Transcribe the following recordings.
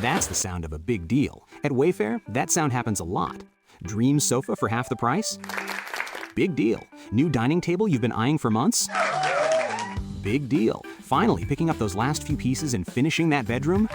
That's the sound of a big deal. At Wayfair, that sound happens a lot. Dream sofa for half the price? Big deal. New dining table you've been eyeing for months? Big deal. Finally picking up those last few pieces and finishing that bedroom?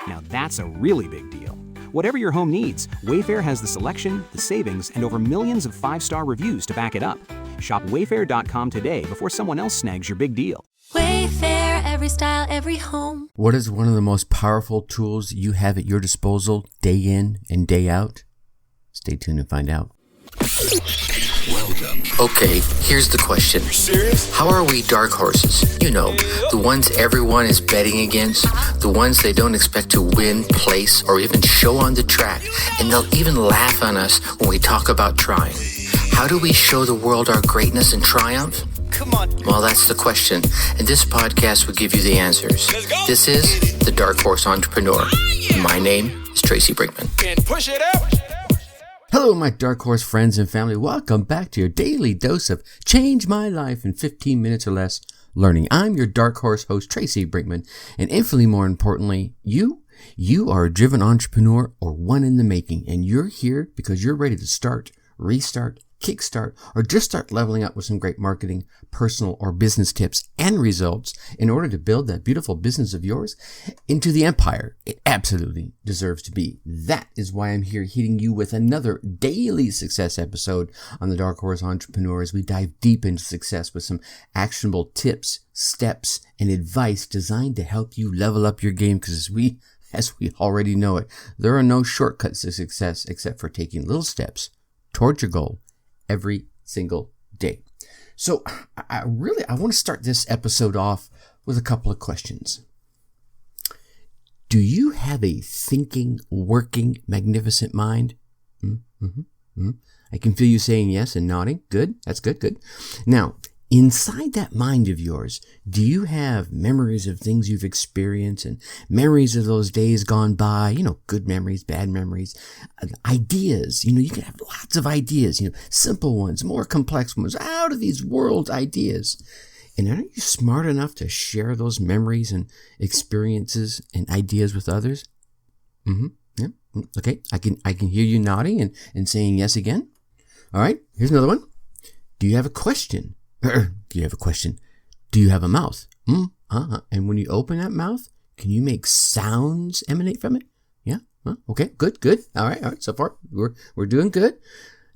Now that's a really big deal. Whatever your home needs, Wayfair has the selection, the savings, and over millions of 5-star reviews to back it up. Shop Wayfair.com today before someone else snags your big deal. Wayfair, every style, every home. What is one of the most powerful tools you have at your disposal day in and day out? Stay tuned and find out. Welcome. Okay, here's the question. Serious? How are we dark horses? You know, the ones everyone is betting against, the ones they don't expect to win, place, or even show on the track, and they'll even laugh on us when we talk about trying. How do we show the world our greatness and triumph? Come on. Well, that's the question, and this podcast will give you the answers. Let's go. This is The Dark Horse Entrepreneur. My name is Tracy Brinkman. And push it out. Hello, my Dark Horse friends and family. Welcome back to your daily dose of Change My Life in 15 minutes or less learning. I'm your Dark Horse host, Tracy Brinkman, and infinitely more importantly, you are a driven entrepreneur or one in the making, and you're here because you're ready to start, restart, kickstart, or just start leveling up with some great marketing, personal, or business tips and results in order to build that beautiful business of yours into the empire it absolutely deserves to be. That is why I'm here hitting you with another daily success episode on the Dark Horse Entrepreneur as we dive deep into success with some actionable tips, steps, and advice designed to help you level up your game, because as we already know it, there are no shortcuts to success except for taking little steps towards your goal every single day. So I want to start this episode off with a couple of questions. Do you have a thinking, working, magnificent mind? I can feel you saying yes and nodding. Good. That's good. Now, inside that mind of yours, do you have memories of things you've experienced and memories of those days gone by? Good memories, bad memories, ideas. You can have lots of ideas, simple ones, more complex ones, out of these world ideas. And aren't you smart enough to share those memories and experiences and ideas with others? Yeah. Okay. I can hear you nodding and saying yes again. All right. Here's another one. Do you have a question? Do you have a question? Do you have a mouth? And when you open that mouth, can you make sounds emanate from it? Yeah. Okay. Good. All right. So far, we're doing good.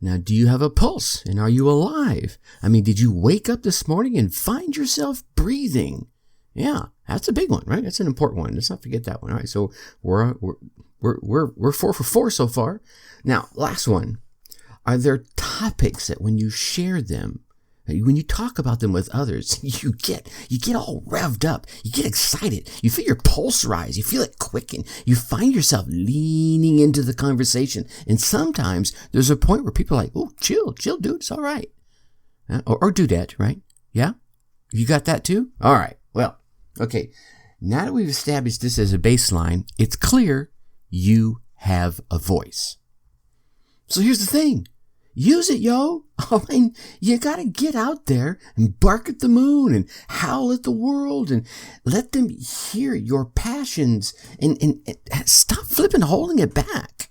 Now, do you have a pulse? And are you alive? Did you wake up this morning and find yourself breathing? Yeah, that's a big one, right? That's an important one. Let's not forget that one. All right. So we're 4 for 4 so far. Now, last one. Are there topics that when you share them, when you talk about them with others, you get all revved up. You get excited. You feel your pulse rise. You feel it quicken. You find yourself leaning into the conversation. And sometimes there's a point where people are like, oh, chill, dude. It's all right. Or do that, right? Yeah? You got that too? All right. Well, okay. Now that we've established this as a baseline, it's clear you have a voice. So here's the thing. Use it, yo. You gotta get out there and bark at the moon and howl at the world and let them hear your passions and stop holding it back.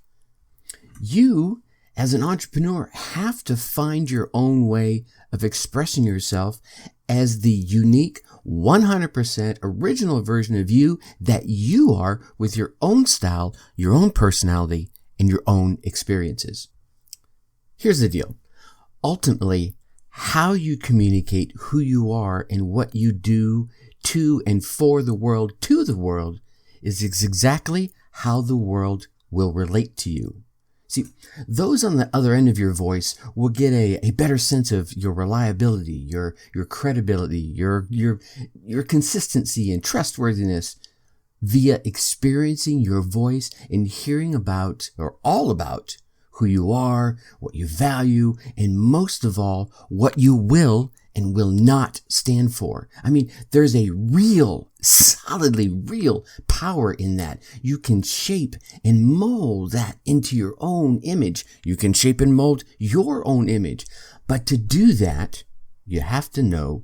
You, as an entrepreneur, have to find your own way of expressing yourself as the unique, 100% original version of you that you are, with your own style, your own personality, and your own experiences. Here's the deal. Ultimately, how you communicate who you are and what you do to and for the world to the world is exactly how the world will relate to you. See, those on the other end of your voice will get a better sense of your reliability, your credibility, your consistency and trustworthiness via experiencing your voice and hearing about, or all about, who you are, what you value, and most of all, what you will and will not stand for. There's a solidly real power in that. You can shape and mold that into your own image. You can shape and mold your own image. But to do that, you have to know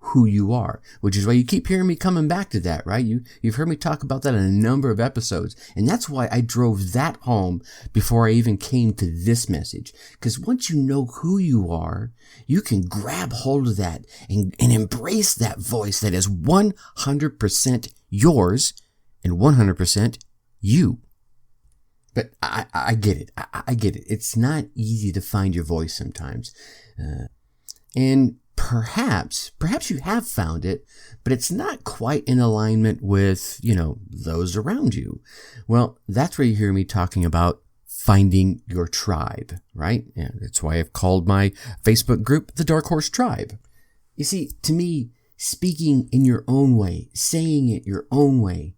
who you are, which is why you keep hearing me coming back to that, right? You've heard me talk about that in a number of episodes. And that's why I drove that home before I even came to this message. Because once you know who you are, you can grab hold of that and embrace that voice that is 100% yours and 100% you. But I get it. I get it. It's not easy to find your voice sometimes. And perhaps you have found it, but it's not quite in alignment with, those around you. Well, that's where you hear me talking about finding your tribe, right? Yeah, that's why I've called my Facebook group the Dark Horse Tribe. You see, to me, speaking in your own way, saying it your own way,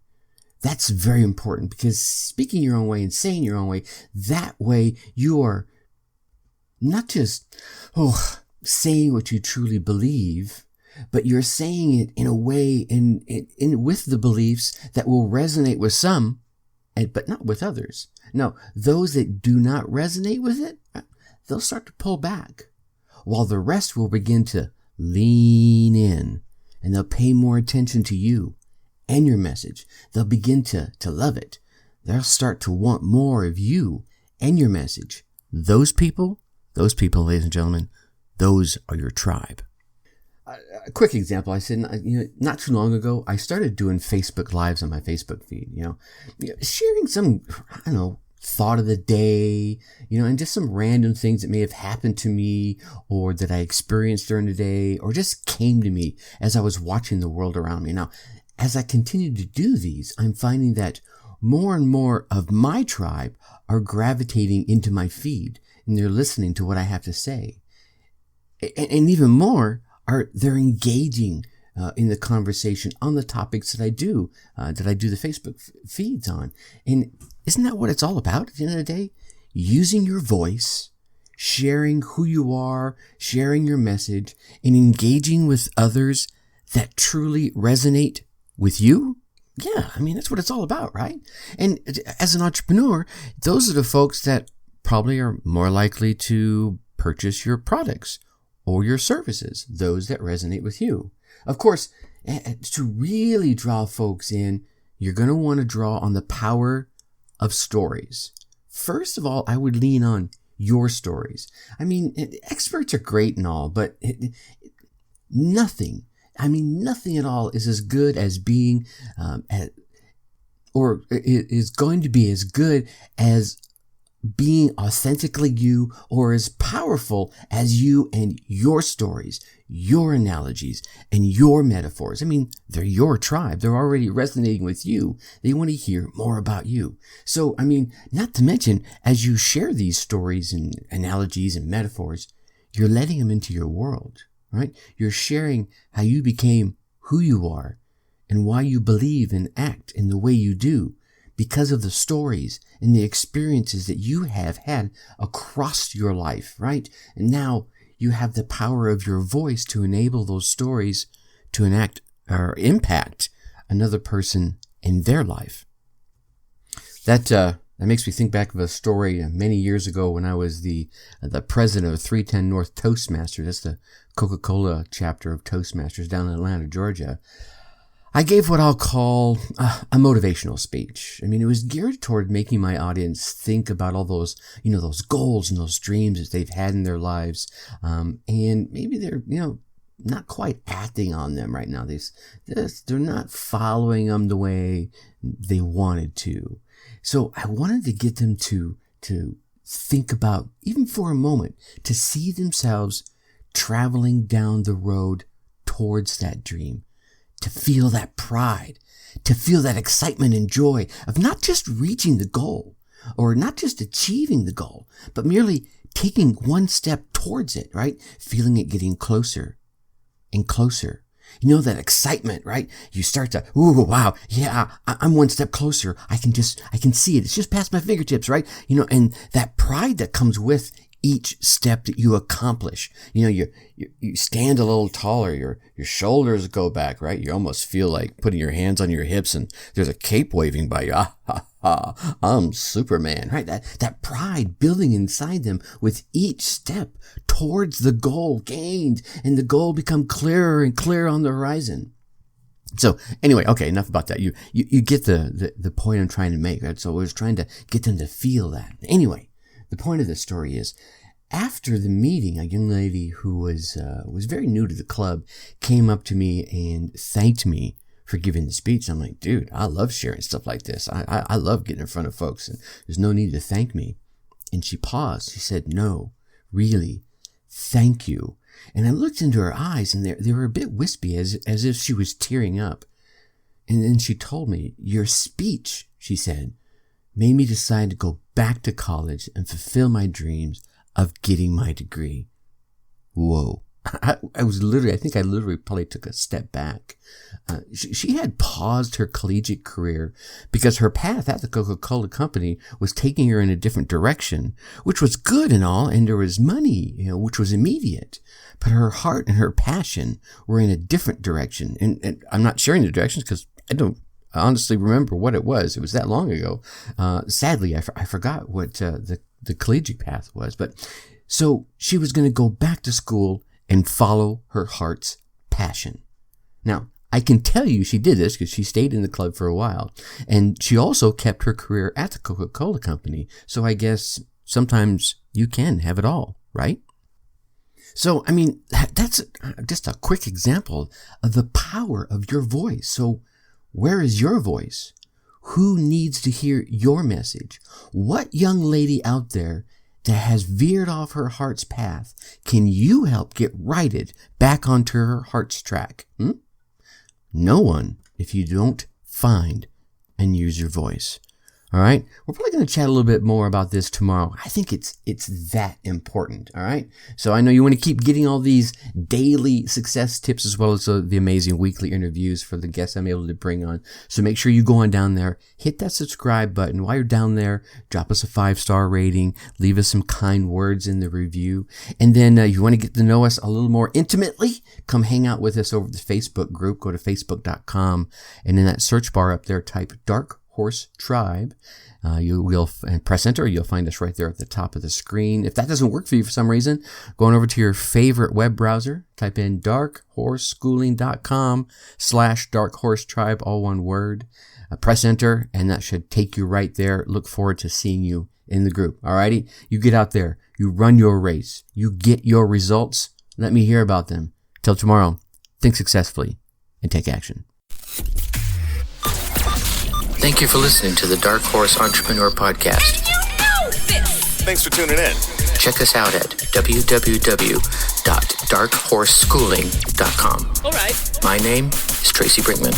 that's very important, because speaking your own way and saying your own way, that way you are not just, saying what you truly believe, but you're saying it in a way in with the beliefs that will resonate with some, but not with others. No, those that do not resonate with it, they'll start to pull back, while the rest will begin to lean in, and they'll pay more attention to you and your message. They'll begin to love it. They'll start to want more of you and your message. Those people, ladies and gentlemen, those are your tribe. A quick example, I said, not too long ago, I started doing Facebook Lives on my Facebook feed, sharing some, thought of the day, and just some random things that may have happened to me or that I experienced during the day or just came to me as I was watching the world around me. Now, as I continue to do these, I'm finding that more and more of my tribe are gravitating into my feed, and they're listening to what I have to say. And even more, they're engaging in the conversation on the topics that I do the Facebook feeds on. And isn't that what it's all about at the end of the day? Using your voice, sharing who you are, sharing your message, and engaging with others that truly resonate with you. Yeah, that's what it's all about, right? And as an entrepreneur, those are the folks that probably are more likely to purchase your products or your services, those that resonate with you. Of course, to really draw folks in, you're going to want to draw on the power of stories. First of all, I would lean on your stories. Experts are great and all, but nothing at all is as good as being, or is going to be as good as being authentically you, or as powerful as you and your stories, your analogies, and your metaphors. They're your tribe. They're already resonating with you. They want to hear more about you. So, not to mention, as you share these stories and analogies and metaphors, you're letting them into your world, right? You're sharing how you became who you are and why you believe and act in the way you do, because of the stories and the experiences that you have had across your life, right? And now you have the power of your voice to enable those stories to enact or impact another person in their life. That makes me think back of a story many years ago when I was the president of 310 North Toastmasters. That's the Coca-Cola chapter of Toastmasters down in Atlanta, Georgia. I gave what I'll call a motivational speech. It was geared toward making my audience think about all those, those goals and those dreams that they've had in their lives. And maybe they're, not quite acting on them right now. They're not following them the way they wanted to. So I wanted to get them to think about, even for a moment, to see themselves traveling down the road towards that dream. To feel that pride, to feel that excitement and joy of not just reaching the goal or not just achieving the goal, but merely taking one step towards it, right? Feeling it getting closer and closer. That excitement, right? You start to, ooh, wow, yeah, I'm one step closer. I can see it. It's just past my fingertips, right? And that pride that comes with each step that you accomplish. You stand a little taller, your shoulders go back, right? You almost feel like putting your hands on your hips and there's a cape waving by you. I'm Superman, right? That pride building inside them with each step towards the goal gained, and the goal become clearer and clearer on the horizon. So anyway, okay, enough about that. You get the point I'm trying to make, right? So I was trying to get them to feel that. Anyway, the point of the story is, after the meeting, a young lady who was very new to the club came up to me and thanked me for giving the speech. I'm like, dude, I love sharing stuff like this. I love getting in front of folks, and there's no need to thank me. And she paused. She said, no, really, thank you. And I looked into her eyes, and they were a bit wispy, as if she was tearing up. And then she told me, your speech, she said, made me decide to go back to college and fulfill my dreams of getting my degree. Whoa. I think I literally probably took a step back. She had paused her collegiate career because her path at the Coca-Cola company was taking her in a different direction, which was good and all, and there was money, which was immediate. But her heart and her passion were in a different direction. And I'm not sharing the directions because I don't honestly remember what it was. It was that long ago. Sadly, I forgot what the collegiate path was. But so she was going to go back to school and follow her heart's passion. Now, I can tell you she did this because she stayed in the club for a while. And she also kept her career at the Coca-Cola company. So I guess sometimes you can have it all, right? So, I mean, that's just a quick example of the power of your voice. So where is your voice? Who needs to hear your message? What young lady out there that has veered off her heart's path can you help get righted back onto her heart's track? No one, if you don't find and use your voice. All right. We're probably going to chat a little bit more about this tomorrow. I think it's that important. All right. So I know you want to keep getting all these daily success tips as well as the amazing weekly interviews for the guests I'm able to bring on. So make sure you go on down there, hit that subscribe button. While you're down there, drop us a 5-star rating, leave us some kind words in the review. And then you want to get to know us a little more intimately, come hang out with us over the Facebook group. Go to facebook.com, and in that search bar up there, type Dark Horse Tribe. You will press enter. You'll find us right there at the top of the screen. If that doesn't work for you for some reason, go on over to your favorite web browser. Type in darkhorseschooling.com/darkhorsetribe, all one word. Press enter, and that should take you right there. Look forward to seeing you in the group. Alrighty, you get out there, you run your race, you get your results. Let me hear about them. Till tomorrow, think successfully and take action. Thank you for listening to the Dark Horse Entrepreneur Podcast. And you know this! Thanks for tuning in. Check us out at www.darkhorseschooling.com. All right. My name is Tracy Brinkman.